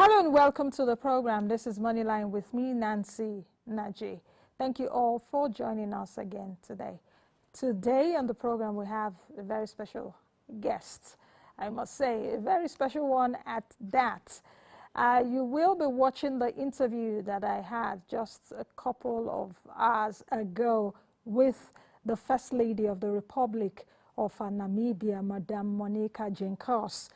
Hello and welcome to the program. This is Moneyline with me, Nancy Naji. Thank you all for joining us again today. Today on the program we have a very special guest. I must say, a very special one at that. You will be watching the interview that I had just a couple of hours ago with the First Lady of the Republic of Namibia, Madam Monica Geingos.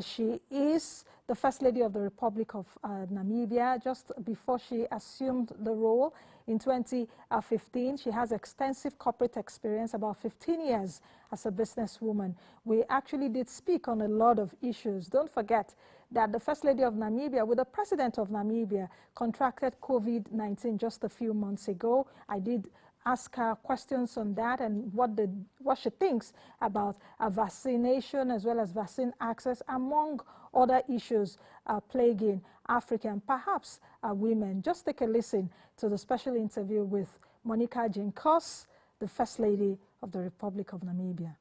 She is the First Lady of the Republic of Namibia. Just before she assumed the role in 2015, she has extensive corporate experience, about 15 years as a businesswoman. We actually did speak on a lot of issues. Don't forget that the First Lady of Namibia, with the President of Namibia, contracted COVID-19 just a few months ago. I did ask her questions on that and what she thinks about vaccination as well as vaccine access, among other issues plaguing Africa and perhaps women. Just take a listen to the special interview with Monica Geingos, the First Lady of the Republic of Namibia.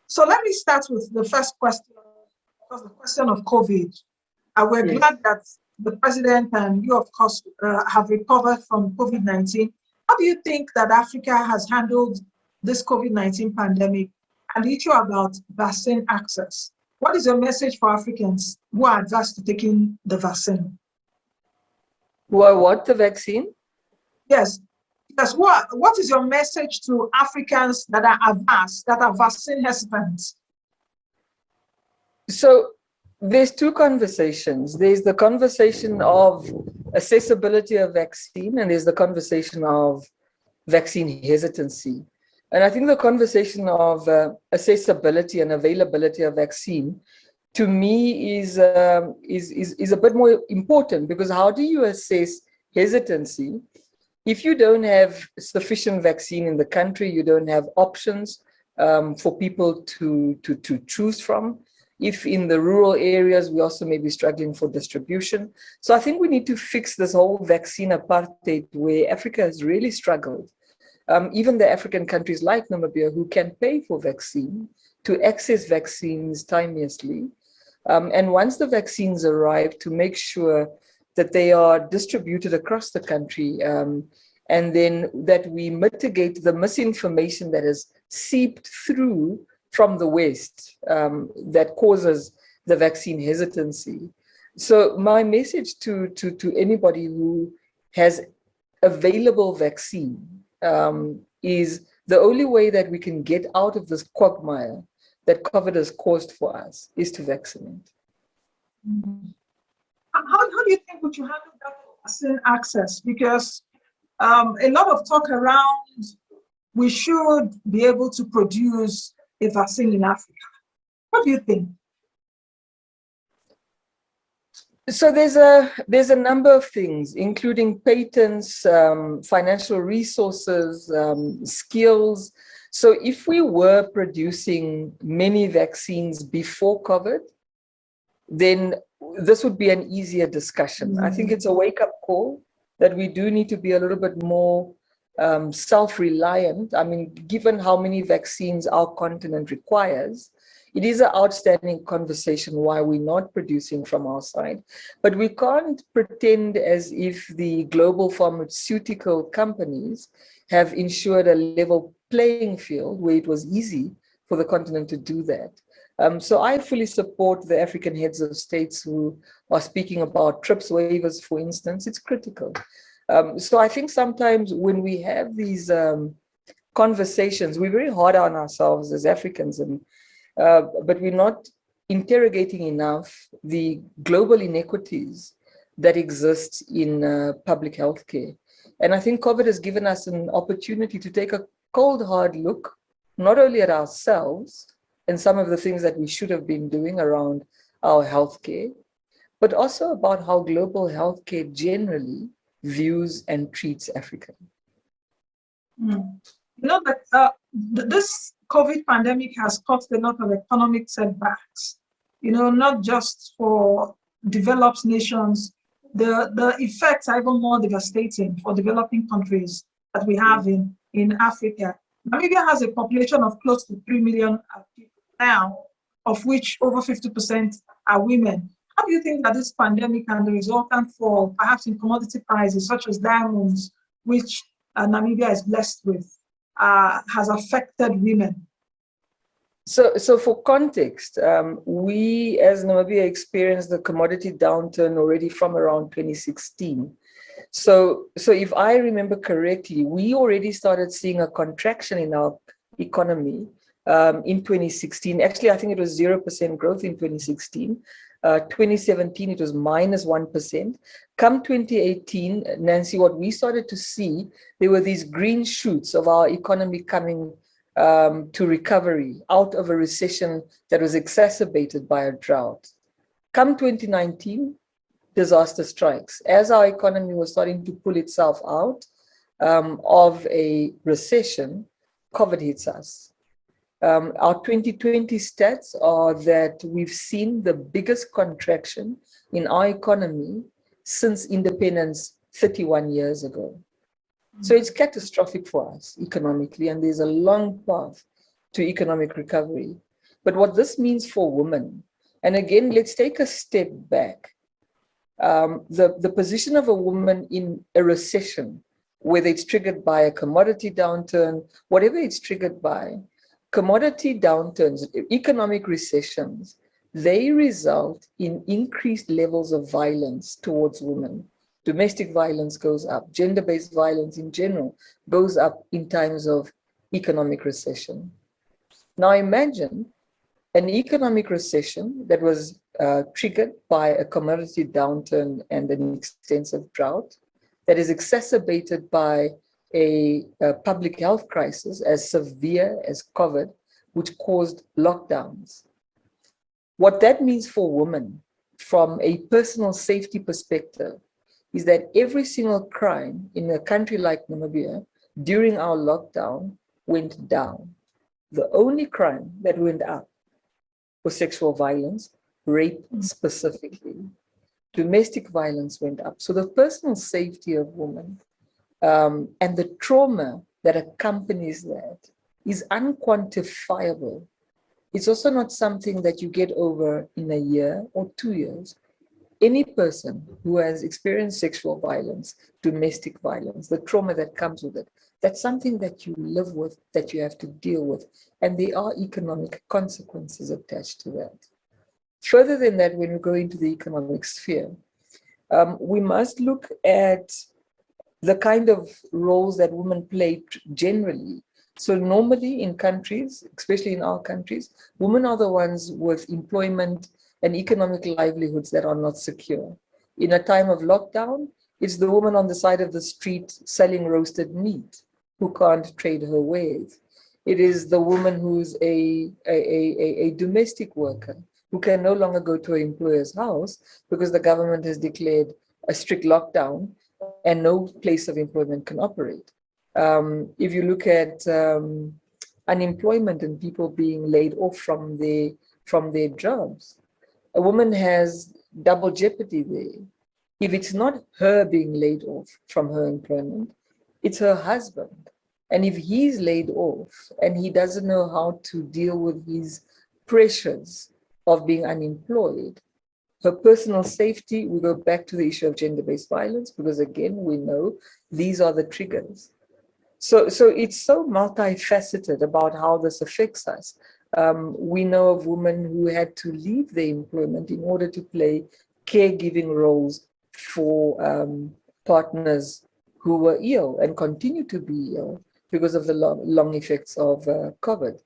So let me start with the first question, because the question of COVID. We're glad that the president and you, of course, have recovered from COVID-19. How do you think that Africa has handled this COVID-19 pandemic and the issue about vaccine access? What is your message for Africans who are adverse to taking the vaccine? Who are what, the vaccine? Yes. Yes. What is your message to Africans that are adverse, that are vaccine hesitant? So there's two conversations. There's the conversation of accessibility of vaccine, and there's the conversation of vaccine hesitancy. And I think the conversation of accessibility and availability of vaccine, to me, is a bit more important, because how do you assess hesitancy if you don't have sufficient vaccine in the country? You don't have options for people to choose from. If in the rural areas, we also may be struggling for distribution. So I think we need to fix this whole vaccine apartheid where Africa has really struggled. Even the African countries like Namibia, who can pay for vaccine, to access vaccines timeously. And once the vaccines arrive, to make sure that they are distributed across the country, and then that we mitigate the misinformation that has seeped through from the West that causes the vaccine hesitancy. So my message to anybody who has available vaccine is the only way that we can get out of this quagmire that COVID has caused for us is to vaccinate. Mm-hmm. How do you think would you handle that vaccine access? Because a lot of talk around we should be able to produce a vaccine in Africa. What do you think? So there's a number of things, including patents, financial resources, skills. So if we were producing many vaccines before COVID, then this would be an easier discussion. Mm-hmm. I think it's a wake-up call that we do need to be a little bit more self-reliant. I mean, given how many vaccines our continent requires, it is an outstanding conversation why we're not producing from our side. But we can't pretend as if the global pharmaceutical companies have ensured a level playing field where it was easy for the continent to do that. So I fully support the African heads of states who are speaking about TRIPS waivers, for instance. It's critical. So I think sometimes when we have these conversations, we're very hard on ourselves as Africans, and but we're not interrogating enough the global inequities that exist in public health care. And I think COVID has given us an opportunity to take a cold, hard look, not only at ourselves and some of the things that we should have been doing around our healthcare, but also about how global healthcare generally views and treats Africa. You know that this COVID pandemic has caused a lot of economic setbacks, you know, not just for developed nations. The effects are even more devastating for developing countries that we have in Africa. Namibia has a population of close to 3 million people now, of which over 50% are women. How do you think that this pandemic and the resultant fall, perhaps in commodity prices such as diamonds, which Namibia is blessed with, has affected women? So for context, we as Namibia experienced the commodity downturn already from around 2016. So if I remember correctly, we already started seeing a contraction in our economy in 2016. Actually, I think it was 0% growth in 2016. 2017, it was -1%. Come 2018, Nancy, what we started to see, there were these green shoots of our economy coming to recovery out of a recession that was exacerbated by a drought. Come 2019, disaster strikes. As our economy was starting to pull itself out of a recession, COVID hits us. Our 2020 stats are that we've seen the biggest contraction in our economy since independence 31 years ago. So it's catastrophic for us economically, and there's a long path to economic recovery. But what this means for women, and again, let's take a step back. The position of a woman in a recession, whether it's triggered by a commodity downturn, whatever it's triggered by, commodity downturns, economic recessions, they result in increased levels of violence towards women. Domestic violence goes up, gender-based violence in general goes up in times of economic recession. Now imagine an economic recession that was triggered by a commodity downturn and an extensive drought that is exacerbated by a public health crisis as severe as COVID, which caused lockdowns. What that means for women from a personal safety perspective is that every single crime in a country like Namibia during our lockdown went down. The only crime that went up was sexual violence, rape specifically. Domestic violence went up. So the personal safety of women and the trauma that accompanies that is unquantifiable. It's also not something that you get over in a year or 2 years. Any person who has experienced sexual violence, domestic violence, the trauma that comes with it, that's something that you live with, that you have to deal with. And there are economic consequences attached to that. Further than that, when we go into the economic sphere, we must look at the kind of roles that women play generally. So normally in countries, especially in our countries, women are the ones with employment and economic livelihoods that are not secure. In a time of lockdown, it's the woman on the side of the street selling roasted meat who can't trade her wares. It is the woman who's a domestic worker who can no longer go to her employer's house because the government has declared a strict lockdown and no place of employment can operate. If you look at unemployment and people being laid off from their jobs, a woman has double jeopardy there. If it's not her being laid off from her employment, it's her husband. And if he's laid off and he doesn't know how to deal with his pressures of being unemployed, her personal safety, we go back to the issue of gender-based violence, because again, we know these are the triggers. So it's so multifaceted about how this affects us. We know of women who had to leave their employment in order to play caregiving roles for partners who were ill and continue to be ill because of the long effects of COVID.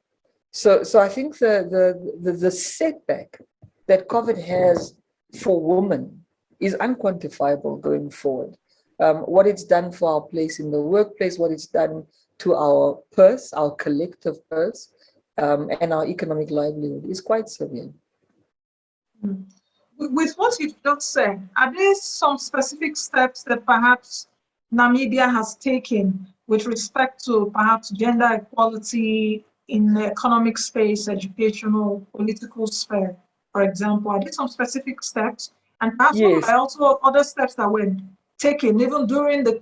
So I think the setback that COVID has for women is unquantifiable going forward. What it's done for our place in the workplace, what it's done to our purse, our collective purse, and our economic livelihood is quite severe. With what you've just said, are there some specific steps that perhaps Namibia has taken with respect to perhaps gender equality in the economic space, educational, political sphere, for example? Are there some specific steps? And perhaps Yes. also other steps that were taken even during the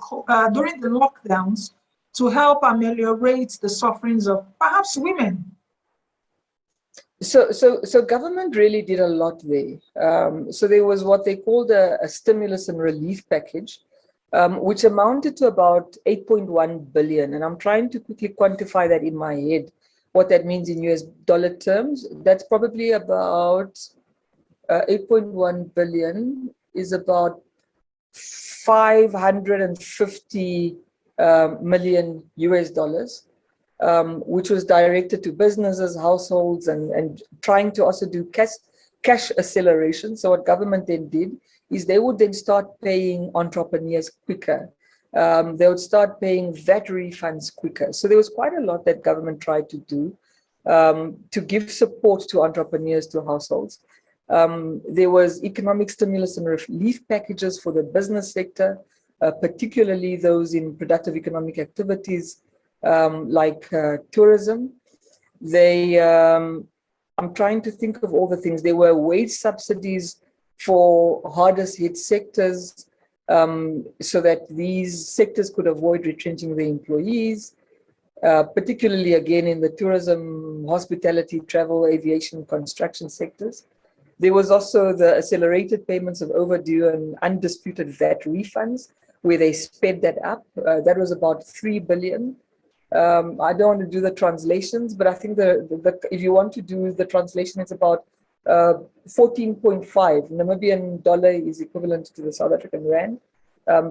lockdowns to help ameliorate the sufferings of perhaps women? So government really did a lot there. So there was what they called a stimulus and relief package, which amounted to about 8.1 billion. And I'm trying to quickly quantify that in my head, what that means in US dollar terms. That's probably about 8.1 billion is about 550 million US dollars. Which was directed to businesses, households, and trying to also do cash acceleration. So what government then did is they would then start paying entrepreneurs quicker. They would start paying VAT refunds quicker. So there was quite a lot that government tried to do to give support to entrepreneurs, to households. There was economic stimulus and relief packages for the business sector, particularly those in productive economic activities, like tourism. I'm trying to think of all the things. There were wage subsidies for hardest hit sectors, so that these sectors could avoid retrenching their employees, particularly again in the tourism, hospitality, travel, aviation, construction sectors. There was also the accelerated payments of overdue and undisputed VAT refunds, where they sped that up. That was about 3 billion. I don't want to do the translations, but I think if you want to do the translation, it's about 14.5 Namibian dollar is equivalent to the South African rand.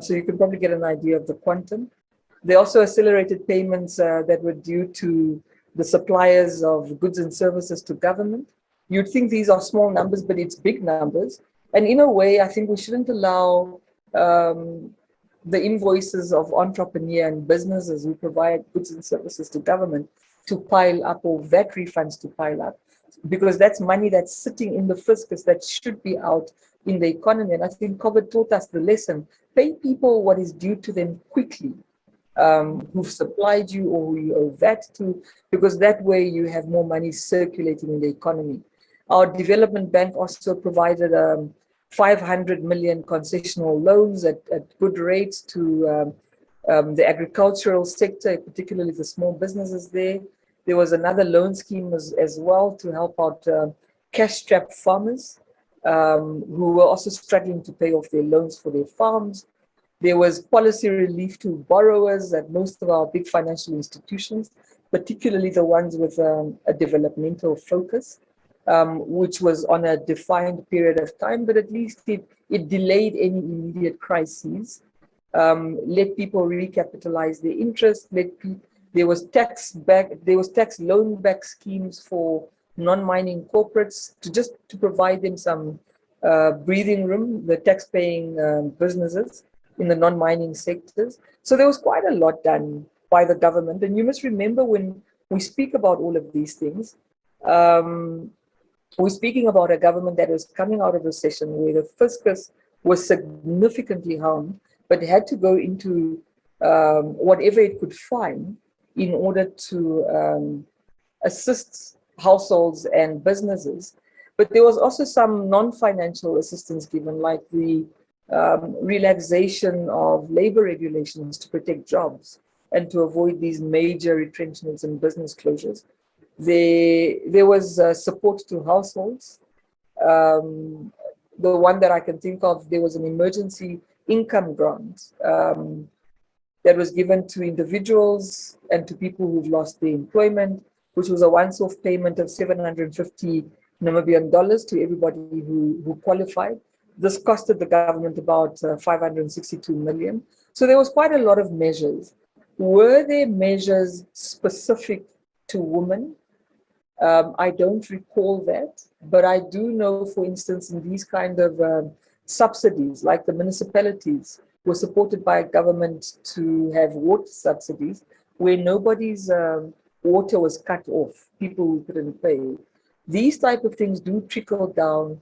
So you can probably get an idea of the quantum. They also accelerated payments that were due to the suppliers of goods and services to government. You'd think these are small numbers, but it's big numbers. And in a way, I think we shouldn't allow the invoices of entrepreneur and businesses who provide goods and services to government to pile up, or VAT refunds to pile up, because that's money that's sitting in the fiscus that should be out in the economy. And I think COVID taught us the lesson: pay people what is due to them quickly, who've supplied you or who you owe VAT to, because that way you have more money circulating in the economy. Our development bank also provided 500 million concessional loans at good rates to the agricultural sector, particularly the small businesses there. There was another loan scheme as well to help out cash-strapped farmers who were also struggling to pay off their loans for their farms. There was policy relief to borrowers at most of our big financial institutions, particularly the ones with a developmental focus, which was on a defined period of time, but at least it delayed any immediate crises, let people recapitalize their interest, there was tax loan back schemes for non-mining corporates to provide them some breathing room, the tax-paying businesses in the non-mining sectors. So there was quite a lot done by the government. And you must remember, when we speak about all of these things, we're speaking about a government that was coming out of recession, where the fiscus was significantly harmed, but had to go into whatever it could find in order to assist households and businesses. But there was also some non-financial assistance given, like the relaxation of labor regulations to protect jobs and to avoid these major retrenchments and business closures. There was support to households. The one that I can think of, there was an emergency income grant that was given to individuals and to people who've lost their employment, which was a once-off payment of 750 Namibian dollars to everybody who qualified. This costed the government about 562 million. So there was quite a lot of measures. Were there measures specific to women? I don't recall that, but I do know, for instance, in these kind of subsidies, like the municipalities were supported by a government to have water subsidies, where nobody's water was cut off, people who couldn't pay. These type of things do trickle down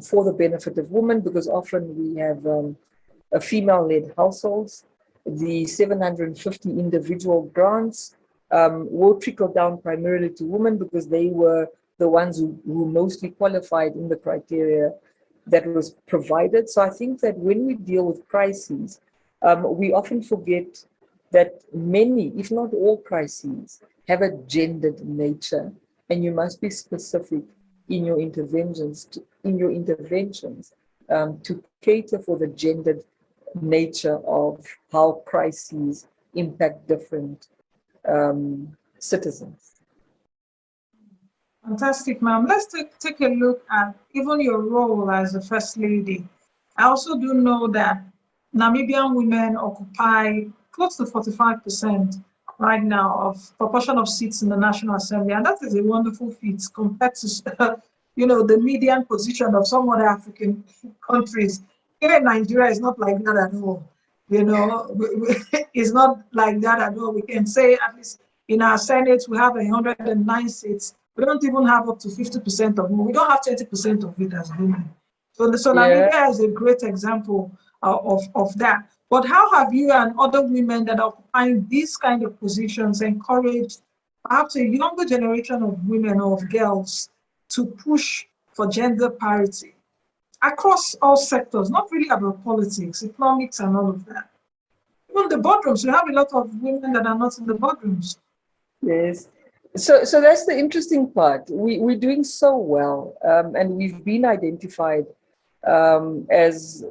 for the benefit of women, because often we have female-led households. The 750 individual grants will trickle down primarily to women, because they were the ones who mostly qualified in the criteria that was provided. So I think that when we deal with crises, we often forget that many, if not all crises, have a gendered nature, and you must be specific in your interventions to cater for the gendered nature of how crises impact different citizens. Fantastic, ma'am. Let's take a look at even your role as a First Lady. I also do know that Namibian women occupy close to 45% right now of proportion of seats in the National Assembly, and that is a wonderful feat compared to, the median position of some other African countries. Here in Nigeria, it's not like that at all. It's not like that at all. We can say at least in our Senate, we have 109 seats. We don't even have up to 50% of women. We don't have 20% of it as women. So Namibia is a great example of that. But how have you and other women that are occupying these kind of positions encouraged perhaps a younger generation of women or of girls to push for gender parity across all sectors, not really about politics, economics and all of that? Even the boardrooms, we have a lot of women that are not in the boardrooms. Yes. So that's the interesting part. We're doing so well, and we've been identified as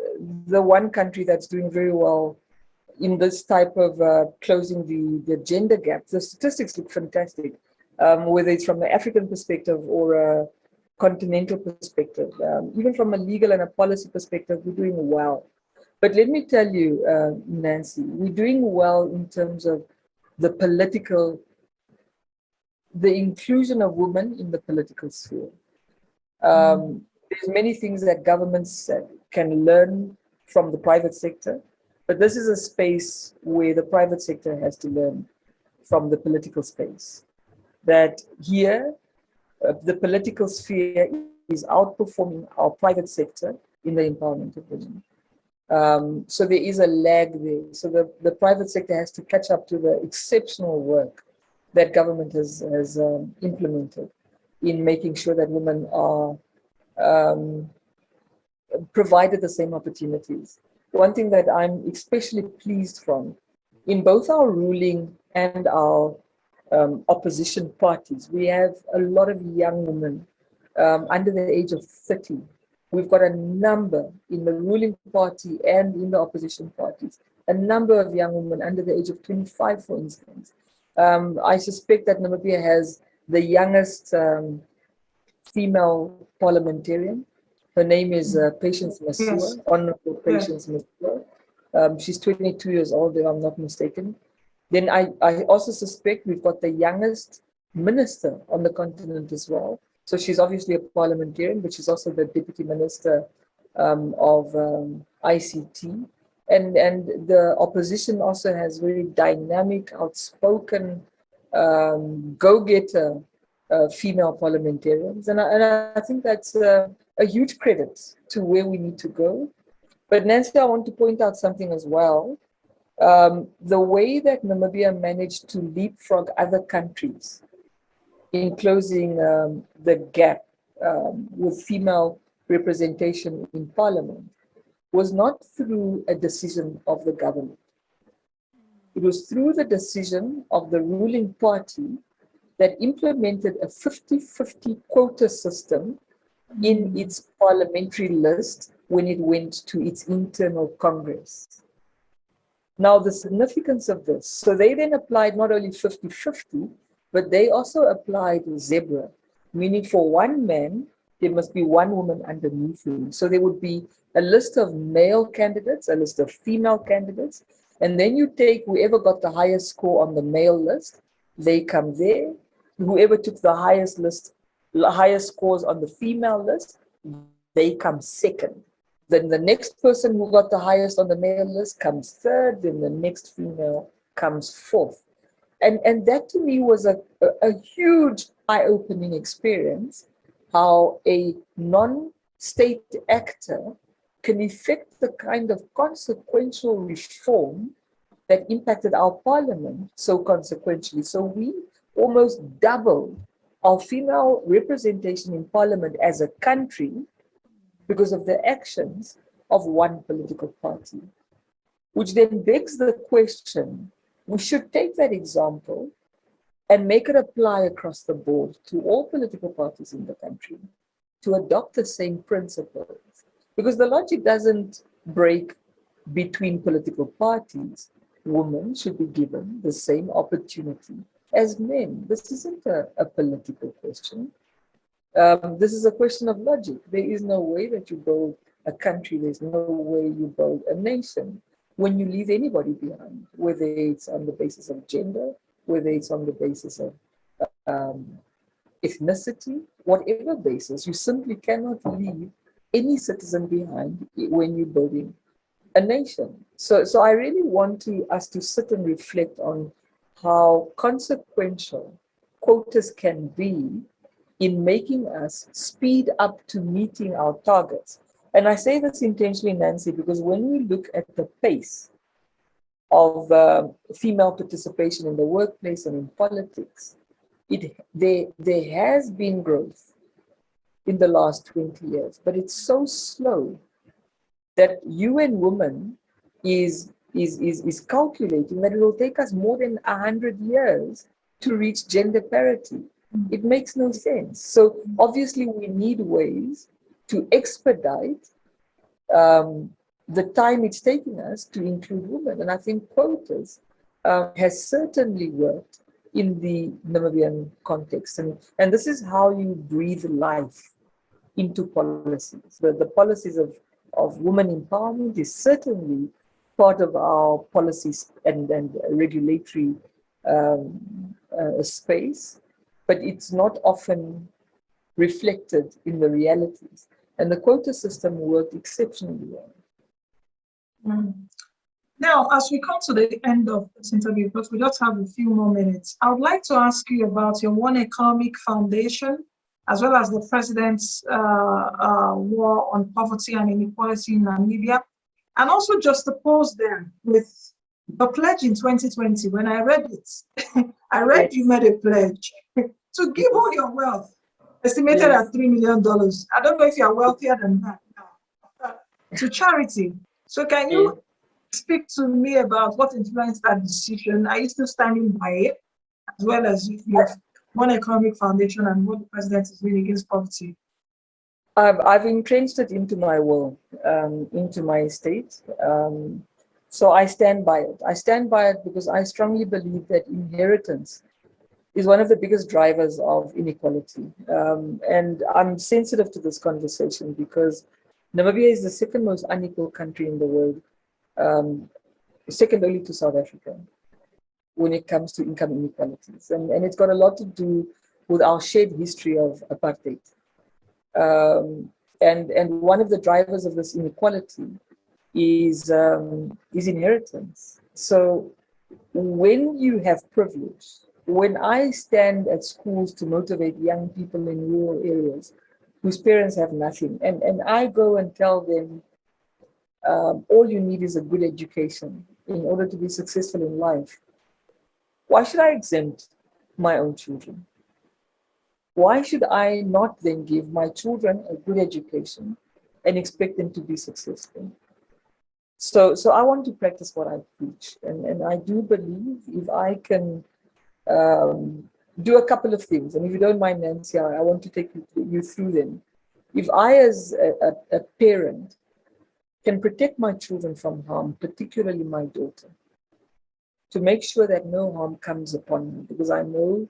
the one country that's doing very well in this type of closing the gender gap. The statistics look fantastic, whether it's from the African perspective or a continental perspective. Even from a legal and a policy perspective, we're doing well. But let me tell you, Nancy, we're doing well in terms of the inclusion of women in the political sphere. There's many things that governments can learn from the private sector, but this is a space where the private sector has to learn from the political space. That here, the political sphere is outperforming our private sector in the empowerment of women. So there is a lag there. So the private sector has to catch up to the exceptional work that government has implemented in making sure that women are provided the same opportunities. One thing that I'm especially pleased from, in both our ruling and our opposition parties, we have a lot of young women under the age of 30. We've got a number in the ruling party and in the opposition parties, a number of young women under the age of 25, for instance. I suspect that Namibia has the youngest female parliamentarian. Her name is Patience Masua, Yes. Honorable Patience Masua. She's 22 years old, if I'm not mistaken. Then I also suspect we've got the youngest minister on the continent as well. So she's obviously a parliamentarian, but she's also the deputy minister of ICT. And the opposition also has very dynamic, outspoken, go-getter female parliamentarians. And I think that's a huge credit to where we need to go. But Nancy, I want to point out something as well. The way that Namibia managed to leapfrog other countries in closing the gap with female representation in parliament was not through a decision of the government. It was through the decision of the ruling party that implemented a 50-50 quota system in its parliamentary list when it went to its internal congress. Now, the significance of this, so they then applied not only 50-50, but they also applied zebra, meaning for one man, there must be one woman underneath him. So there would be a list of male candidates, a list of female candidates, and then you take whoever got the highest score on the male list, they come there. Whoever took the highest scores on the female list, they come second. Then the next person who got the highest on the male list comes third, then the next female comes fourth. And that to me was a huge eye-opening experience, how a non-state actor can effect the kind of consequential reform that impacted our parliament so consequentially. So we almost doubled our female representation in parliament as a country because of the actions of one political party, which then begs the question, we should take that example and make it apply across the board to all political parties in the country to adopt the same principles. Because the logic doesn't break between political parties. Women should be given the same opportunity as men. This isn't a political question. This is a question of logic. There is no way that you build a country, there's no way you build a nation when you leave anybody behind, whether it's on the basis of gender, whether it's on the basis of ethnicity, whatever basis. You simply cannot leave any citizen behind when you're building a nation. So I really want us to sit and reflect on how consequential quotas can be in making us speed up to meeting our targets. And I say this intentionally, Nancy, because when we look at the pace of female participation in the workplace and in politics, there has been growth in the last 20 years, but it's so slow that UN Women is calculating that it will take us more than 100 years to reach gender parity. It makes no sense. So obviously we need ways to expedite the time it's taking us to include women. And I think quotas has certainly worked in the Namibian context. And this is how you breathe life into policies. The policies of women empowerment is certainly part of our policies and regulatory space, but it's not often reflected in the realities. And the quota system worked exceptionally well. Now, as we come to the end of this interview, because we just have a few more minutes, I would like to ask you about your One Economic Foundation, as well as the President's war on poverty and inequality in Namibia, and also just to pause there with the pledge in 2020. When I read it, I read you made a pledge to give all your wealth, estimated at $3 million. I don't know if you are wealthier than that now, to charity. So can you speak to me about what influenced that decision? Are you still standing by it, as well as your One Economic Foundation and what the President is doing against poverty? I've entrenched it into my will, into my estate. So I stand by it. I stand by it because I strongly believe that inheritance is one of the biggest drivers of inequality. And I'm sensitive to this conversation because Namibia is the second most unequal country in the world, second only to South Africa, when it comes to income inequalities. And it's got a lot to do with our shared history of apartheid. And one of the drivers of this inequality is inheritance. So when you have privilege, when I stand at schools to motivate young people in rural areas whose parents have nothing, and I go and tell them, all you need is a good education in order to be successful in life, why should I exempt my own children? Why should I not then give my children a good education and expect them to be successful? So I want to practice what I preach. And I do believe if I can do a couple of things, and if you don't mind, Nancy, I want to take you through them. If I, as a parent, can protect my children from harm, particularly my daughter, to make sure that no harm comes upon me, because I know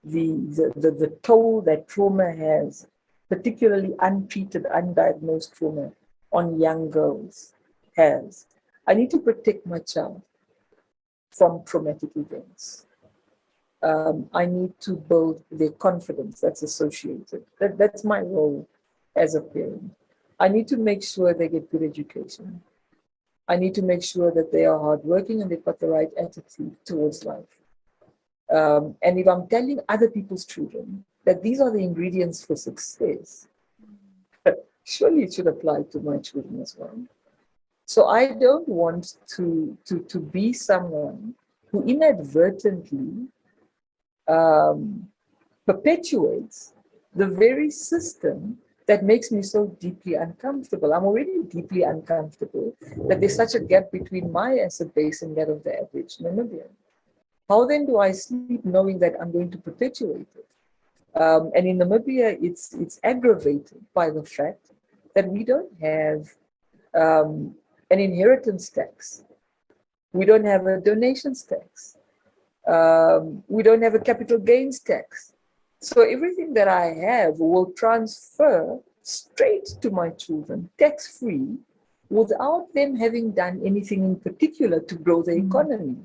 the toll that trauma has, particularly untreated, undiagnosed trauma on young girls has. I need to protect my child from traumatic events. I need to build their confidence that's associated. That's my role as a parent. I need to make sure they get good education. I need to make sure that they are hardworking and they've got the right attitude towards life. And if I'm telling other people's children that these are the ingredients for success, surely it should apply to my children as well. So I don't want to be someone who inadvertently perpetuates the very system that makes me so deeply uncomfortable. I'm already deeply uncomfortable that there's such a gap between my asset base and that of the average Namibian. how then do I sleep knowing that I'm going to perpetuate it? And in Namibia, it's aggravated by the fact that we don't have an inheritance tax. We don't have a donations tax. We don't have a capital gains tax. So everything that I have will transfer straight to my children, tax-free, without them having done anything in particular to grow the economy.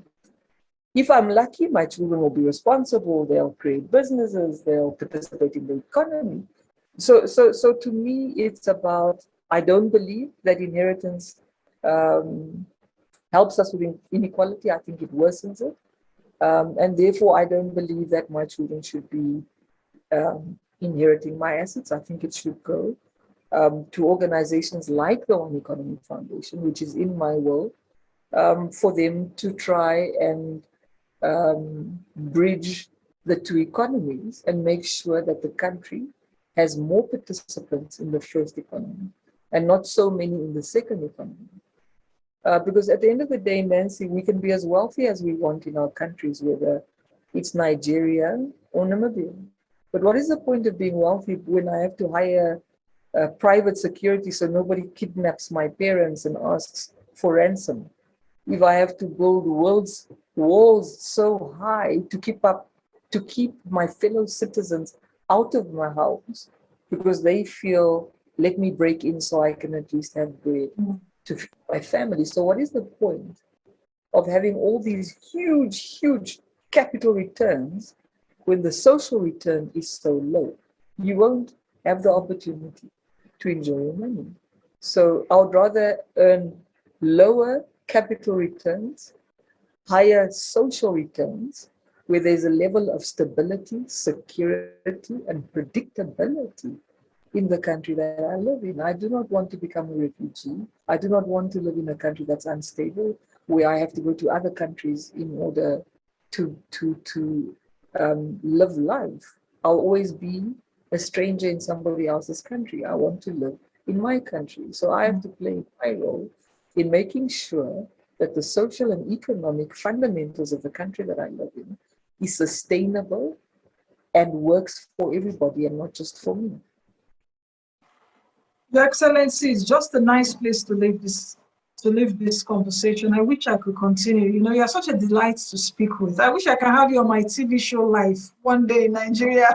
If I'm lucky, my children will be responsible, they'll create businesses, they'll participate in the economy. So to me, it's about, I don't believe that inheritance helps us with inequality. I think it worsens it. And therefore, I don't believe that my children should be inheriting my assets. I think it should go to organizations like the One Economy Foundation, which is in my will, for them to try and bridge the two economies and make sure that the country has more participants in the first economy and not so many in the second economy. Because at the end of the day, Nancy, we can be as wealthy as we want in our countries, whether it's Nigeria or Namibia. But what is the point of being wealthy when I have to hire private security so nobody kidnaps my parents and asks for ransom? If I have to build walls so high to keep my fellow citizens out of my house because they feel, let me break in so I can at least have bread to feed my family. So what is the point of having all these huge capital returns when the social return is so low? You won't have the opportunity to enjoy your money. So I would rather earn lower capital returns, higher social returns, where there's a level of stability, security, and predictability in the country that I live in. I do not want to become a refugee. I do not want to live in a country that's unstable, where I have to go to other countries in order to live life. I'll always be a stranger in somebody else's country. I want to live in my country. So I have to play my role in making sure that the social and economic fundamentals of the country that I live in is sustainable and works for everybody and not just for me. Your Excellency, it's just a nice place to leave this conversation. I wish I could continue. You know, you're such a delight to speak with. I wish I can have you on my TV show live one day in Nigeria.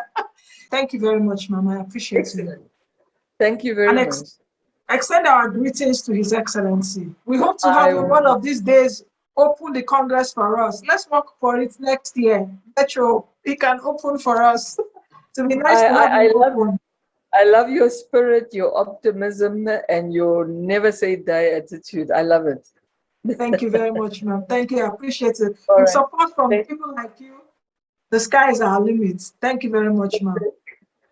Thank you very much, Ma'am. I appreciate you. Thank you very much. Extend our greetings to His Excellency. We hope to have you one of these days open the Congress for us. Let's work for it next year. Bet you he can open for us. To be nice to have you open. I love your spirit, your optimism, and your never say die attitude. I love it. Thank you very much, ma'am. Thank you. I appreciate it. With support from people like you, the sky is our limit. Thank you very much, ma'am.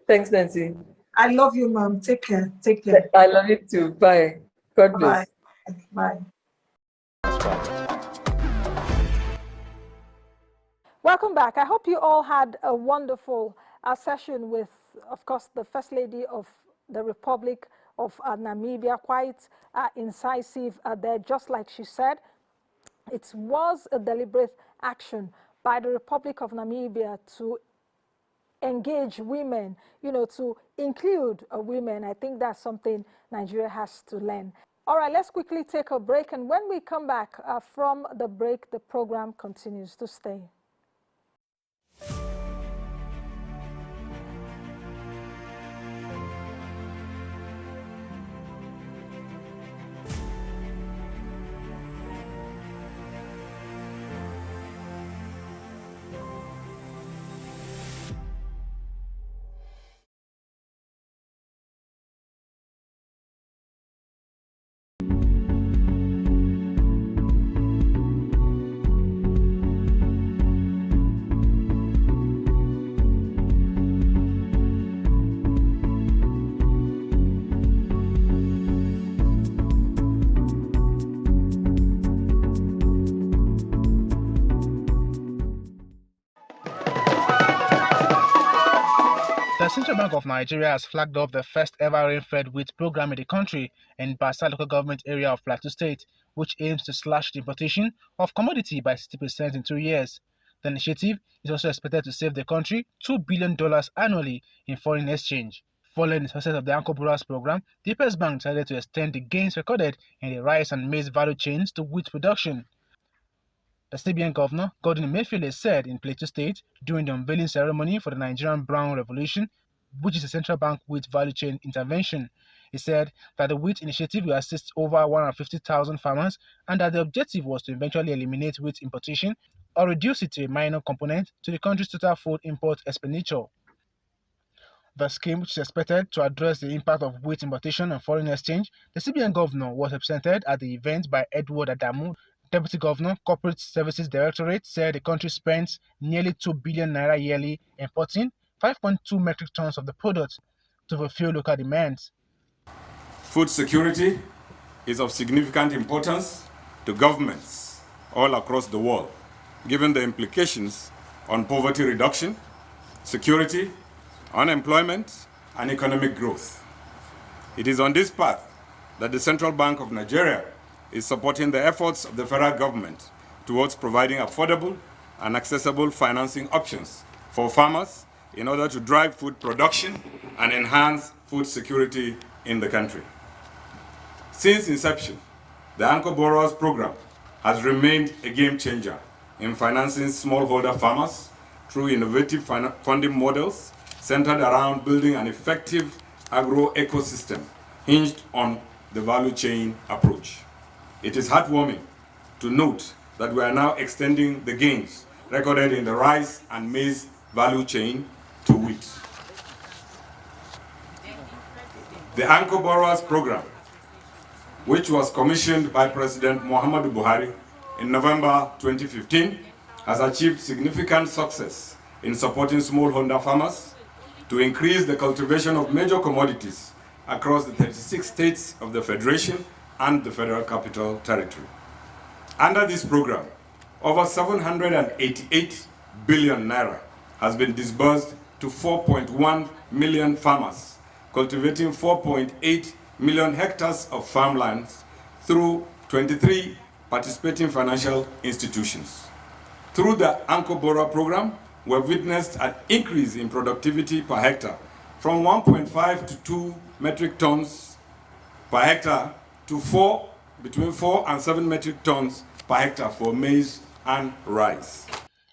Thanks, Nancy. I love you, ma'am. Take care. Take care. I love you too. Bye. God bless. Bye. Welcome back. I hope you all had a wonderful session with, of course, the First Lady of the Republic of Namibia, quite incisive there. Just like she said, it was a deliberate action by the Republic of Namibia to engage women, you know, to include women. I think that's something Nigeria has to learn. All right, let's quickly take a break. And when we come back from the break, the program continues. To stay. The Central Bank of Nigeria has flagged off the first ever rain-fed wheat program in the country in Bassa local government area of Plateau State, which aims to slash the importation of commodity by 60% in 2 years. The initiative is also expected to save the country $2 billion annually in foreign exchange. Following the success of the Anko Boras program, the US Bank decided to extend the gains recorded in the rice and maize value chains to wheat production. The CBN governor, Gordon Emefiele, said in Plateau State during the unveiling ceremony for the Nigerian Brown Revolution, which is a central bank wheat value chain intervention. He said that the wheat initiative will assist over 150,000 farmers and that the objective was to eventually eliminate wheat importation or reduce it to a minor component to the country's total food import expenditure. The scheme, which is expected to address the impact of wheat importation and foreign exchange, the CBN governor was represented at the event by Edward Adamu. Deputy Governor, Corporate Services Directorate, said the country spends nearly 2 billion naira yearly importing 5.2 metric tons of the product to fulfill local demands. Food security is of significant importance to governments all across the world, given the implications on poverty reduction, security, unemployment, and economic growth. It is on this path that the Central Bank of Nigeria is supporting the efforts of the federal government towards providing affordable and accessible financing options for farmers in order to drive food production and enhance food security in the country. Since inception, the Anko Boras program has remained a game changer in financing smallholder farmers through innovative funding models centered around building an effective agro-ecosystem hinged on the value chain approach. It is heartwarming to note that we are now extending the gains recorded in the rice and maize value chain to wheat. The Anko Boras program, which was commissioned by President Muhammadu Buhari in November 2015, has achieved significant success in supporting smallholder farmers to increase the cultivation of major commodities across the 36 states of the Federation and the Federal Capital Territory. Under this program, over 788 billion naira has been disbursed to 4.1 million farmers, cultivating 4.8 million hectares of farmlands through 23 participating financial institutions. Through the Anko Bora program, we have witnessed an increase in productivity per hectare from 1.5 to 2 metric tons per hectare to between 4 and 7 metric tons per hectare for maize and rice.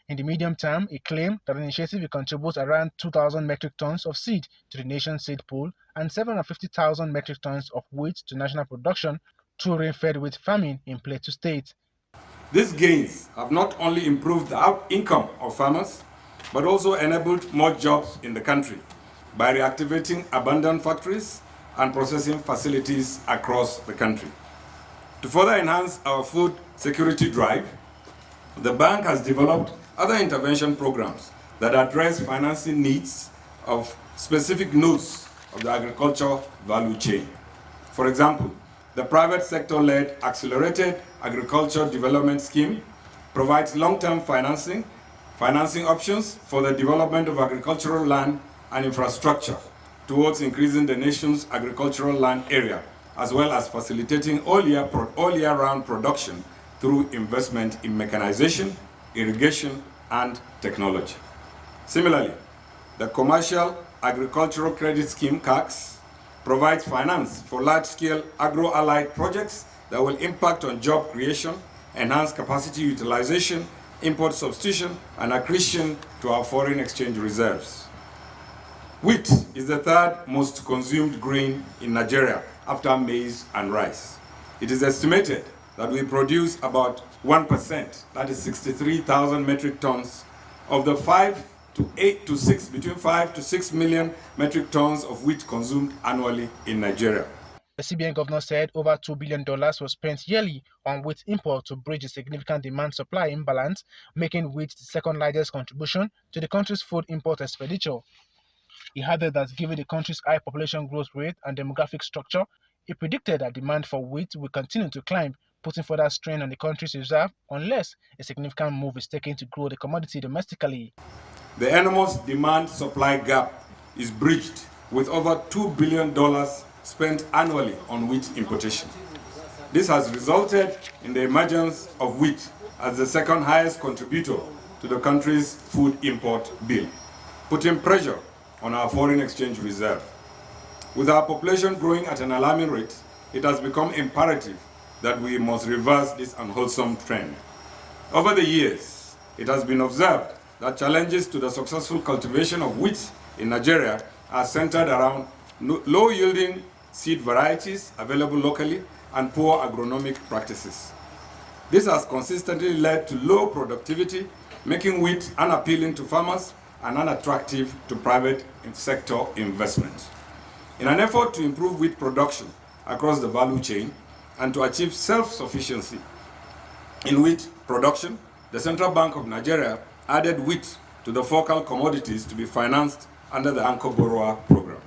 In the medium term, he claimed that the initiative will contribute around 2,000 metric tons of seed to the nation's seed pool and 750,000 metric tons of wheat to national production through rain-fed wheat farming in Plateau State. These gains have not only improved the income of farmers, but also enabled more jobs in the country by reactivating abandoned factories and processing facilities across the country. To further enhance our food security drive, the bank has developed other intervention programs that address financing needs of specific nodes of the agriculture value chain. For example, the private sector-led Accelerated Agriculture Development Scheme provides long-term financing options for the development of agricultural land and infrastructure towards increasing the nation's agricultural land area, as well as facilitating all year-round production through investment in mechanization, irrigation, and technology. Similarly, the Commercial Agricultural Credit Scheme, CACS, provides finance for large-scale agro-allied projects that will impact on job creation, enhance capacity utilization, import substitution, and accretion to our foreign exchange reserves. Wheat is the third most consumed grain in Nigeria after maize and rice. It is estimated that we produce about 1%, that is 63,000 metric tons, of the between 5 to 6 million metric tons of wheat consumed annually in Nigeria. The CBN governor said over $2 billion was spent yearly on wheat import to bridge the significant demand-supply imbalance, making wheat the second largest contribution to the country's food import expenditure. He added that given the country's high population growth rate and demographic structure, he predicted that demand for wheat will continue to climb, putting further strain on the country's reserve unless a significant move is taken to grow the commodity domestically. The enormous demand-supply gap is bridged with over $2 billion spent annually on wheat importation. This has resulted in the emergence of wheat as the second highest contributor to the country's food import bill, putting pressure on our foreign exchange reserve. With our population growing at an alarming rate, it has become imperative that we must reverse this unwholesome trend. Over the years, it has been observed that challenges to the successful cultivation of wheat in Nigeria are centered around low-yielding seed varieties available locally and poor agronomic practices. This has consistently led to low productivity, making wheat unappealing to farmers and unattractive to private sector investment. In an effort to improve wheat production across the value chain and to achieve self-sufficiency in wheat production, the Central Bank of Nigeria added wheat to the focal commodities to be financed under the Anchor Borrower Program.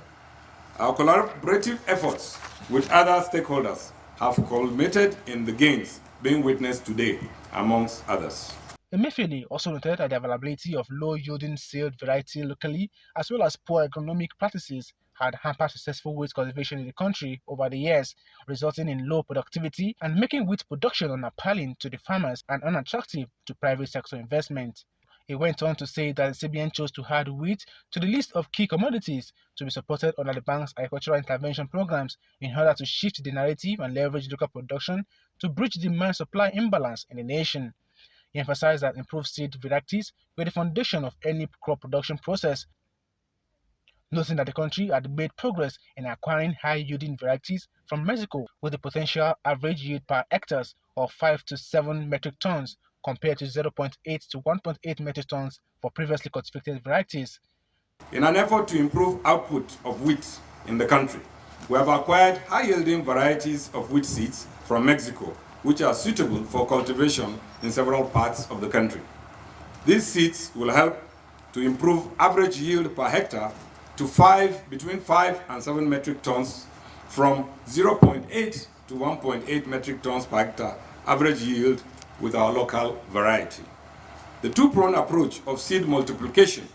Our collaborative efforts with other stakeholders have culminated in the gains being witnessed today, amongst others. Emefiele also noted that the availability of low-yielding seed variety locally, as well as poor economic practices, had hampered successful wheat cultivation in the country over the years, resulting in low productivity and making wheat production unappealing to the farmers and unattractive to private sector investment. He went on to say that the CBN chose to add wheat to the list of key commodities to be supported under the bank's agricultural intervention programs in order to shift the narrative and leverage local production to bridge the demand-supply imbalance in the nation. He emphasized that improved seed varieties were the foundation of any crop production process, noting that the country had made progress in acquiring high-yielding varieties from Mexico with a potential average yield per hectare of 5 to 7 metric tons compared to 0.8 to 1.8 metric tons for previously cultivated varieties. In an effort to improve output of wheat in the country, we have acquired high-yielding varieties of wheat seeds from Mexico, which are suitable for cultivation in several parts of the country. These seeds will help to improve average yield per hectare to between 5 and 7 metric tons from 0.8 to 1.8 metric tons per hectare average yield with our local variety. The two-pronged approach of seed multiplication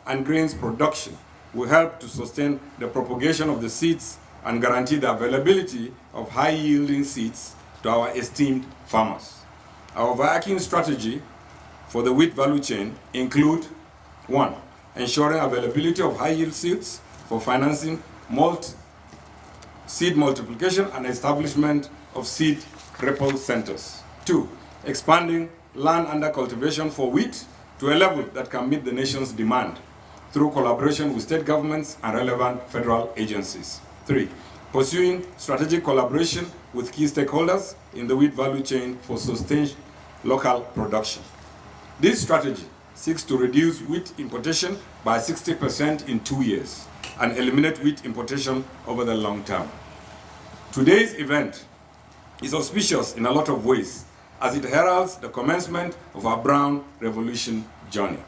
and grains production will help to sustain the propagation of the seeds and guarantee the availability of high-yielding seeds to our esteemed farmers. Our overarching strategy for the wheat value chain include 1. Ensuring availability of high-yield seeds for financing seed multiplication and establishment of seed ripple centers. 2. Expanding land under cultivation for wheat to a level that can meet the nation's demand through collaboration with state governments and relevant federal agencies. 3. Pursuing strategic collaboration with key stakeholders in the wheat value chain for sustained local production. This strategy seeks to reduce wheat importation by 60% in 2 years and eliminate wheat importation over the long term. Today's event is auspicious in a lot of ways as it heralds the commencement of our Brown Revolution journey,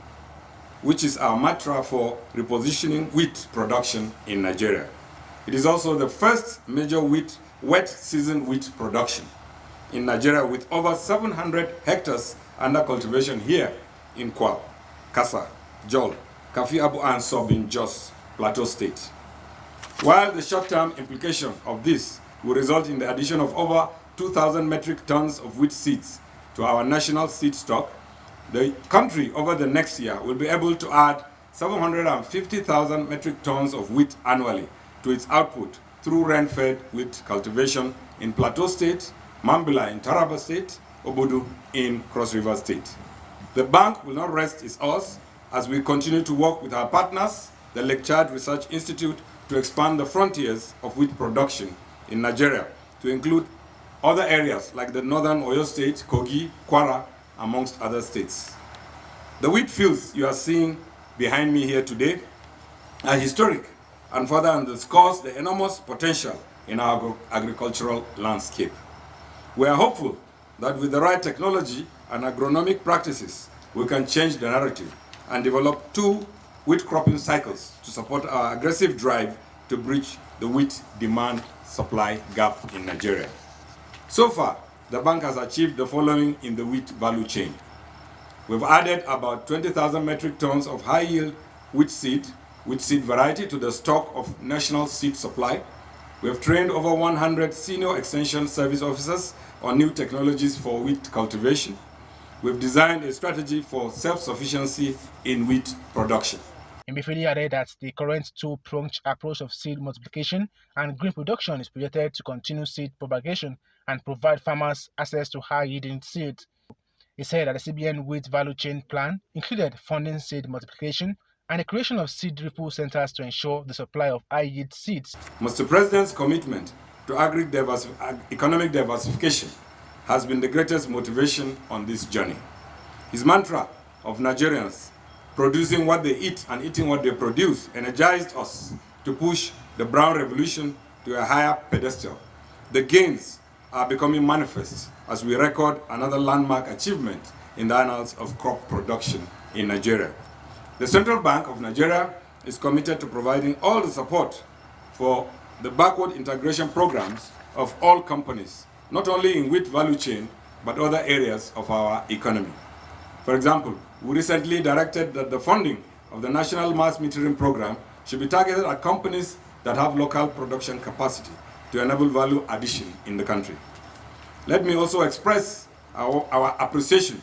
which is our mantra for repositioning wheat production in Nigeria. It is also the first major wet season wheat production in Nigeria, with over 700 hectares under cultivation here in Kwal, Kassa, Jol, Kafi Abu and Sob in Jos, Plateau State. While the short-term implication of this will result in the addition of over 2,000 metric tons of wheat seeds to our national seed stock, the country over the next year will be able to add 750,000 metric tons of wheat annually to its output through rain-fed wheat cultivation in Plateau State, Mambila in Taraba State, Obudu in Cross River State. The bank will not rest its oars as we continue to work with our partners, the Lake Chad Research Institute, to expand the frontiers of wheat production in Nigeria to include other areas like the northern Oyo State, Kogi, Kwara, amongst other states. The wheat fields you are seeing behind me here today are historic and further underscores the enormous potential in our agricultural landscape. We are hopeful that with the right technology and agronomic practices, we can change the narrative and develop 2 wheat cropping cycles to support our aggressive drive to bridge the wheat demand-supply gap in Nigeria. So far, the bank has achieved the following in the wheat value chain. We've added about 20,000 metric tons of high-yield wheat seed variety to the stock of national seed supply. We have trained over 100 senior extension service officers on new technologies for wheat cultivation. we've designed a strategy for self-sufficiency in wheat production. Emefiele added that the current two-pronged approach of seed multiplication and grain production is projected to continue seed propagation and provide farmers access to high-yielding seeds. He said that the CBN wheat value chain plan included funding seed multiplication and the creation of seed ripple centers to ensure the supply of high-yield seeds. Mr. President's commitment to economic diversification has been the greatest motivation on this journey. His mantra of Nigerians producing what they eat and eating what they produce energized us to push the brown revolution to a higher pedestal. The gains are becoming manifest as we record another landmark achievement in the annals of crop production in Nigeria. The Central Bank of Nigeria is committed to providing all the support for the backward integration programs of all companies, not only in wheat value chain, but other areas of our economy. For example, we recently directed that the funding of the National Mass Metering Program should be targeted at companies that have local production capacity to enable value addition in the country. Let me also express our appreciation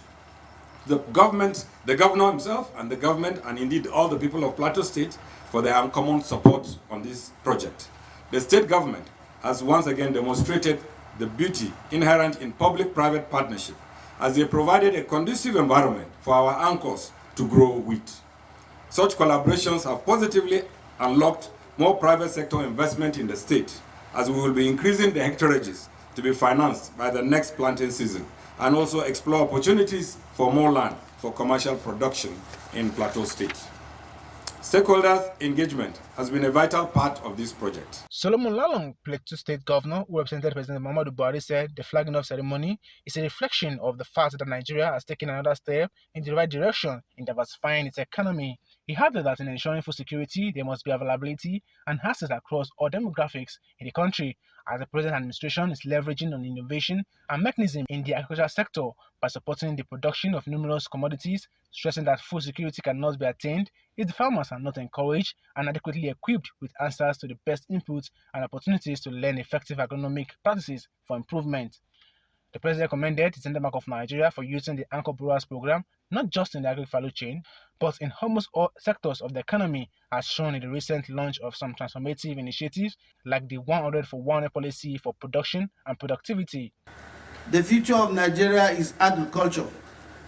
to the governor himself and the government, and indeed all the people of Plateau State for their uncommon support on this project. The state government has once again demonstrated the beauty inherent in public-private partnership as they provided a conducive environment for our anchors to grow wheat. Such collaborations have positively unlocked more private sector investment in the state, as we will be increasing the hectareages to be financed by the next planting season, and also explore opportunities for more land for commercial production in Plateau State. Stakeholders' engagement has been a vital part of this project. Solomon Lalong, Plateau State Governor, who represented President Muhammadu Buhari, said the flagging off ceremony is a reflection of the fact that Nigeria has taken another step in the right direction in diversifying its economy. He added that in ensuring food security, there must be availability and access across all demographics in the country, as the present administration is leveraging on innovation and mechanism in the agricultural sector by supporting the production of numerous commodities, stressing that food security cannot be attained if the farmers are not encouraged and adequately equipped with answers to the best inputs and opportunities to learn effective agronomic practices for improvement. The president commended the Central Bank of Nigeria for using the Anchor Borrowers program not just in the agri-value chain, but in almost all sectors of the economy, as shown in the recent launch of some transformative initiatives like the 100 for 100 policy for production and productivity. The future of Nigeria is agriculture,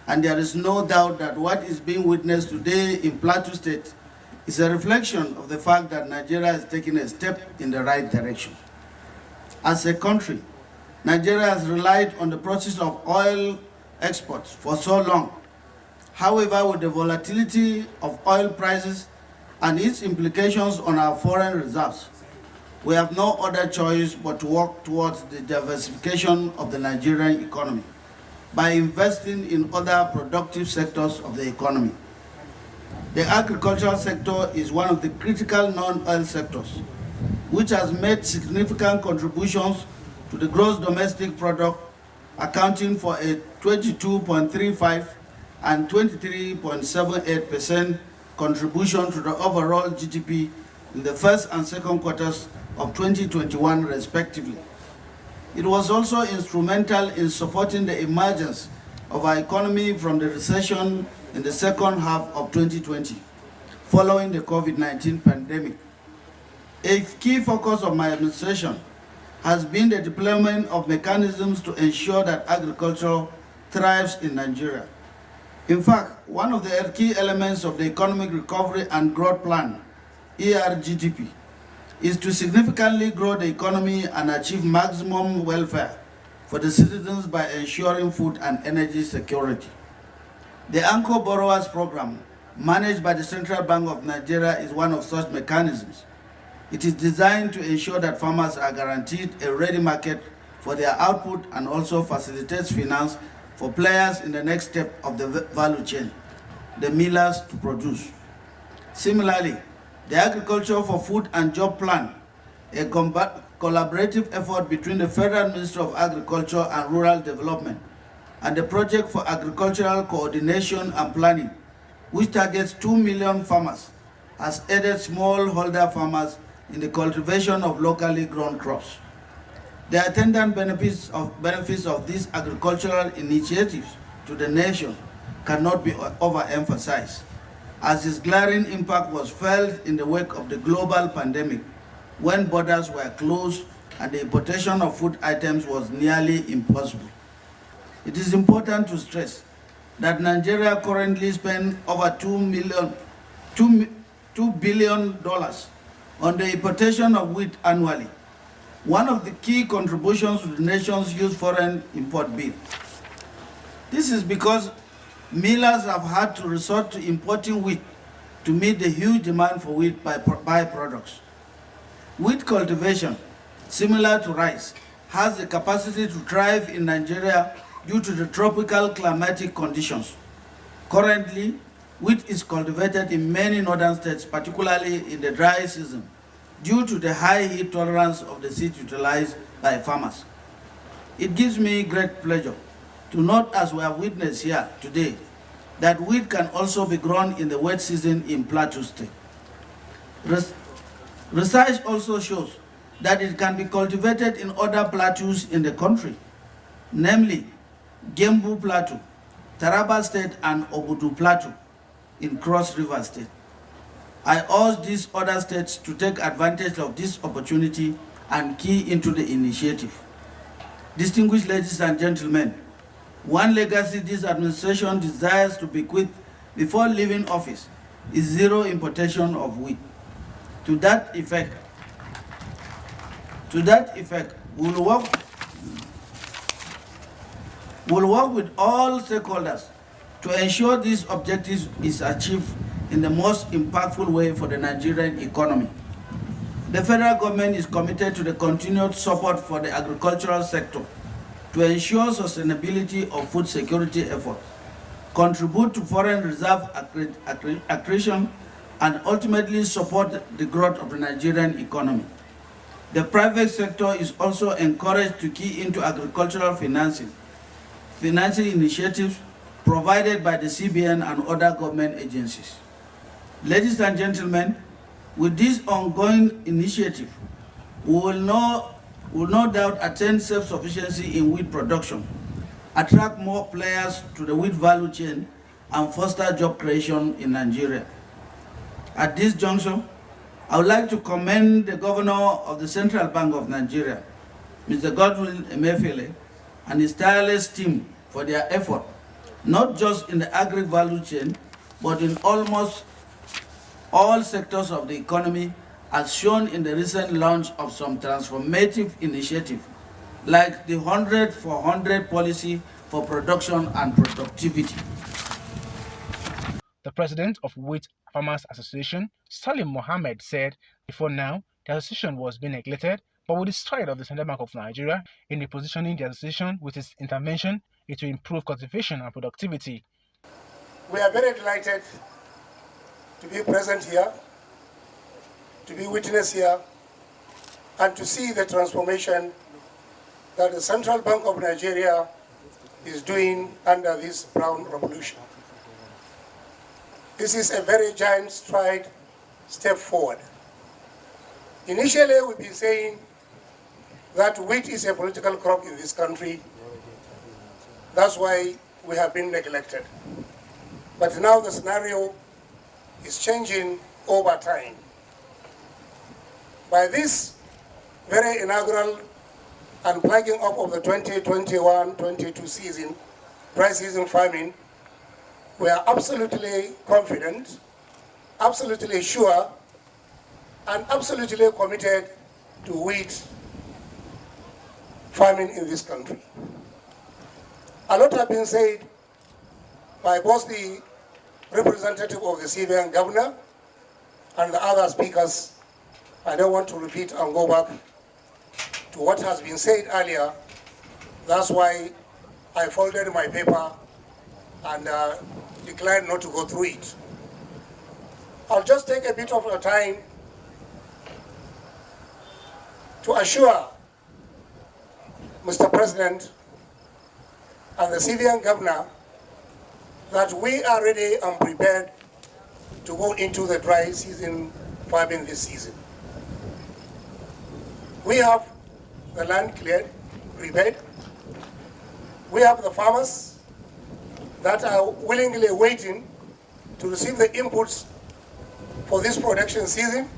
and there is no doubt that what is being witnessed today in Plateau State is a reflection of the fact that Nigeria is taking a step in the right direction. As a country, Nigeria has relied on the process of oil exports for so long. However, with the volatility of oil prices and its implications on our foreign reserves, we have no other choice but to work towards the diversification of the Nigerian economy by investing in other productive sectors of the economy. The agricultural sector is one of the critical non-oil sectors, which has made significant contributions to the gross domestic product, accounting for a 22.35 and 23.78% contribution to the overall GDP in the first and second quarters of 2021 respectively. It was also instrumental in supporting the emergence of our economy from the recession in the second half of 2020, following the COVID-19 pandemic. A key focus of my administration has been the deployment of mechanisms to ensure that agriculture thrives in Nigeria. In fact, one of the key elements of the Economic Recovery and Growth Plan, ERGTP, is to significantly grow the economy and achieve maximum welfare for the citizens by ensuring food and energy security. The Anchor Borrowers Program, managed by the Central Bank of Nigeria, is one of such mechanisms. It is designed to ensure that farmers are guaranteed a ready market for their output and also facilitates finance for players in the next step of the value chain, the millers to produce. Similarly, the Agriculture for Food and Job Plan, a collaborative effort between the Federal Ministry of Agriculture and Rural Development and the Project for Agricultural Coordination and Planning, which targets 2 million farmers, has aided smallholder farmers in the cultivation of locally grown crops. The attendant benefits of these agricultural initiatives to the nation cannot be overemphasized, as its glaring impact was felt in the wake of the global pandemic, when borders were closed and the importation of food items was nearly impossible. It is important to stress that Nigeria currently spends over $2 billion on the importation of wheat annually, one of the key contributions to the nation's huge foreign import bill. This is because millers have had to resort to importing wheat to meet the huge demand for wheat byproducts. Wheat cultivation, similar to rice, has the capacity to thrive in Nigeria due to the tropical climatic conditions. Currently, wheat is cultivated in many northern states, particularly in the dry season, due to the high heat tolerance of the seed utilized by farmers. It gives me great pleasure to note, as we have witnessed here today, that wheat can also be grown in the wet season in Plateau State. Research also shows that it can be cultivated in other plateaus in the country, namely Gembu Plateau, Taraba State, and Obudu Plateau in Cross River State. I urge these other states to take advantage of this opportunity and key into the initiative. Distinguished ladies and gentlemen, one legacy this administration desires to bequeath before leaving office is zero importation of wheat. To that effect, we'll work with all stakeholders to ensure this objective is achieved in the most impactful way for the Nigerian economy. The federal government is committed to the continued support for the agricultural sector to ensure sustainability of food security efforts, contribute to foreign reserve accretion, and ultimately support the growth of the Nigerian economy. The private sector is also encouraged to key into agricultural financing initiatives provided by the CBN and other government agencies. Ladies and gentlemen, with this ongoing initiative, we will no doubt attain self-sufficiency in wheat production, attract more players to the wheat value chain, and foster job creation in Nigeria. At this juncture, I would like to commend the Governor of the Central Bank of Nigeria, Mr. Godwin Emefiele, and his tireless team for their effort, not just in the agri-value chain, but in almost all sectors of the economy, as shown in the recent launch of some transformative initiatives, like the 100 for 100 policy for production and productivity. The president of Wheat Farmers Association, Salim Mohammed, said before now the association was being neglected, but with the stride of the Central Bank of Nigeria in repositioning the association with its intervention, it will improve cultivation and productivity. We are very delighted to be present here, to be witness here, and to see the transformation that the Central Bank of Nigeria is doing under this brown revolution. This is a very giant stride step forward. Initially, we've been saying that wheat is a political crop in this country. That's why we have been neglected. But now the scenario is changing over time. By this very inaugural and plugging up of the 2021-22 season, dry season farming, we are absolutely confident, absolutely sure, and absolutely committed to wheat farming in this country. A lot has been said by both the representative of the CBN governor and the other speakers. I don't want to repeat and go back to what has been said earlier. That's why I folded my paper and declined not to go through it. I'll just take a bit of a time to assure Mr. President and the CBN governor that we are ready and prepared to go into the dry season farming this season. We have the land cleared, prepared. We have the farmers that are willingly waiting to receive the inputs for this production season.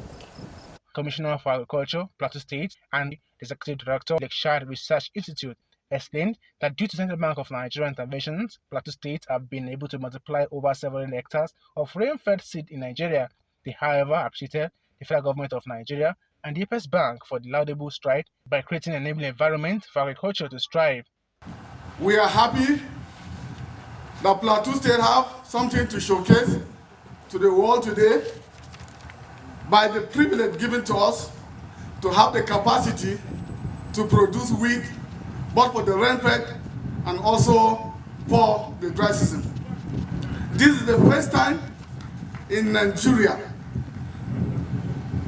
Commissioner for Agriculture, Plateau State, and the Executive Director of the Lakeshore Research Institute explained that due to Central Bank of Nigeria interventions, Plateau State have been able to multiply over several hectares of rain-fed seed in Nigeria. They, however, appreciated the federal government of Nigeria and the Apex Bank for the laudable stride by creating an enabling environment for agriculture to strive. We are happy that Plateau State have something to showcase to the world today by the privilege given to us to have the capacity to produce wheat, both for the rain-fed and also for the dry season. This is the first time in Nigeria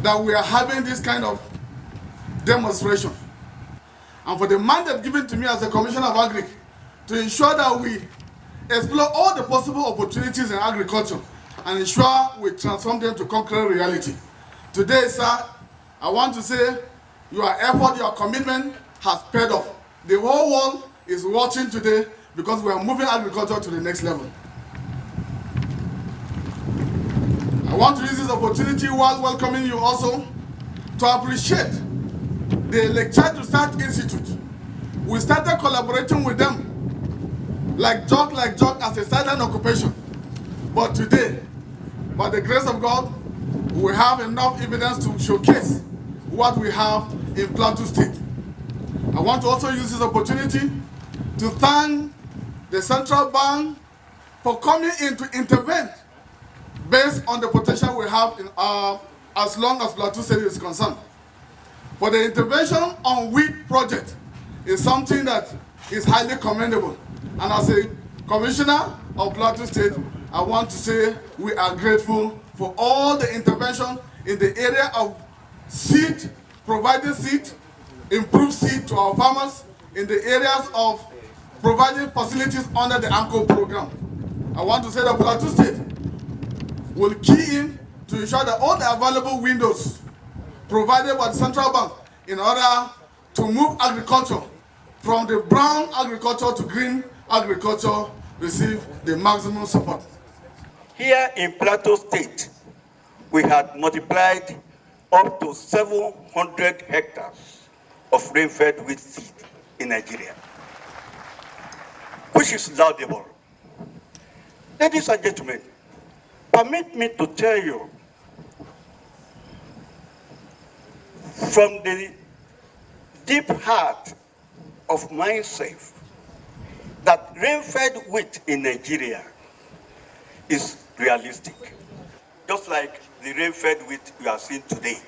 that we are having this kind of demonstration. And for the mandate given to me as a Commissioner of Agri to ensure that we explore all the possible opportunities in agriculture and ensure we transform them to concrete reality. Today, sir, I want to say your effort, your commitment has paid off. The whole world is watching today because we are moving agriculture to the next level. I want to use this opportunity while welcoming you also to appreciate the Lakeshore Research Institute. We started collaborating with them like jog as a silent occupation. But today, by the grace of God, we have enough evidence to showcase what we have in Plateau State. I want to also use this opportunity to thank the Central Bank for coming in to intervene based on the potential we have in as long as Plateau State is concerned. For the intervention on wheat project is something that is highly commendable. And as a Commissioner of Plateau State, I want to say we are grateful for all the intervention in the area of seed, providing seed, improved seed to our farmers, in the areas of providing facilities under the ANCO program. I want to say that Plateau State will key in to ensure that all the available windows provided by the Central Bank in order to move agriculture from the brown agriculture to green agriculture receive the maximum support. Here in Plateau State, we had multiplied up to 700 hectares of rain-fed wheat seed in Nigeria, which is laudable. Ladies and gentlemen, permit me to tell you from the deep heart of myself that rain-fed wheat in Nigeria is realistic, just like the rain-fed wheat we are seeing today.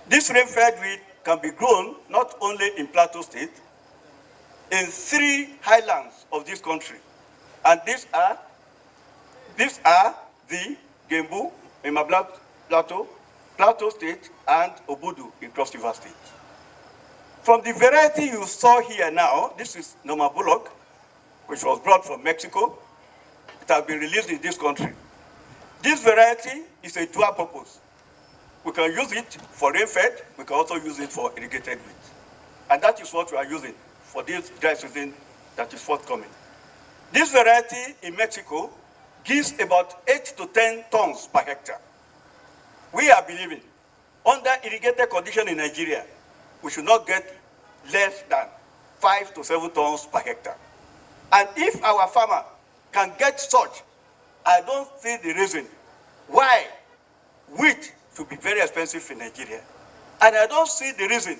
This rain-fed wheat can be grown not only in Plateau State, in 3 highlands of this country. And these are the Gembu in Mabla Plateau, Plateau State, and Obudu in Cross River State. From the variety you saw here now, this is Noma Bullock, which was brought from Mexico. It has been released in this country. This variety is a dual purpose. We can use it for rain-fed, we can also use it for irrigated wheat. And that is what we are using for this dry season that is forthcoming. This variety in Mexico gives about 8 to 10 tons per hectare. We are believing, under irrigated condition in Nigeria, we should not get less than 5 to 7 tons per hectare. And if our farmer can get such, I don't see the reason why wheat should be very expensive in Nigeria. And I don't see the reason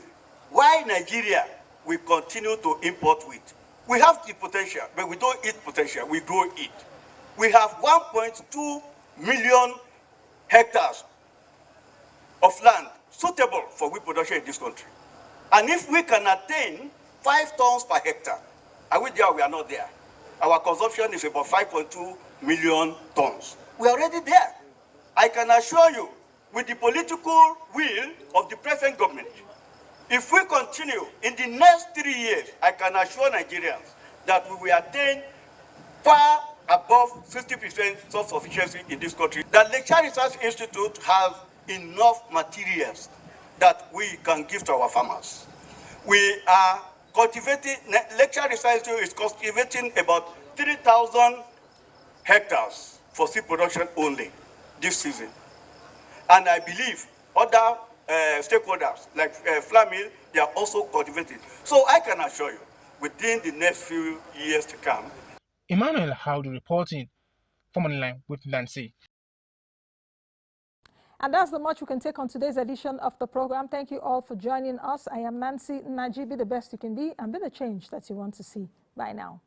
why Nigeria will continue to import wheat. We have the potential, but we don't eat potential, we grow it. We have 1.2 million hectares of land suitable for wheat production in this country. And if we can attain 5 tons per hectare, are we there? We are not there. Our consumption is about 5.2 million tons. We are already there. I can assure you, with the political will of the present government, if we continue in the next 3 years, I can assure Nigerians that we will attain far above 60% self-sufficiency in this country. The Lakeshore Research Institute has enough materials that we can give to our farmers. We are cultivating, Lakeshore Research Institute is cultivating about 3,000 hectares for seed production only this season. And I believe other stakeholders like Flamil, they are also cultivating. So I can assure you, within the next few years to come. Emmanuel Howdy reporting for Moneyline with Nancy. And that's the much we can take on today's edition of the program. Thank you all for joining us. I am Nancy Naji. Be the best you can be and be the change that you want to see. Bye now.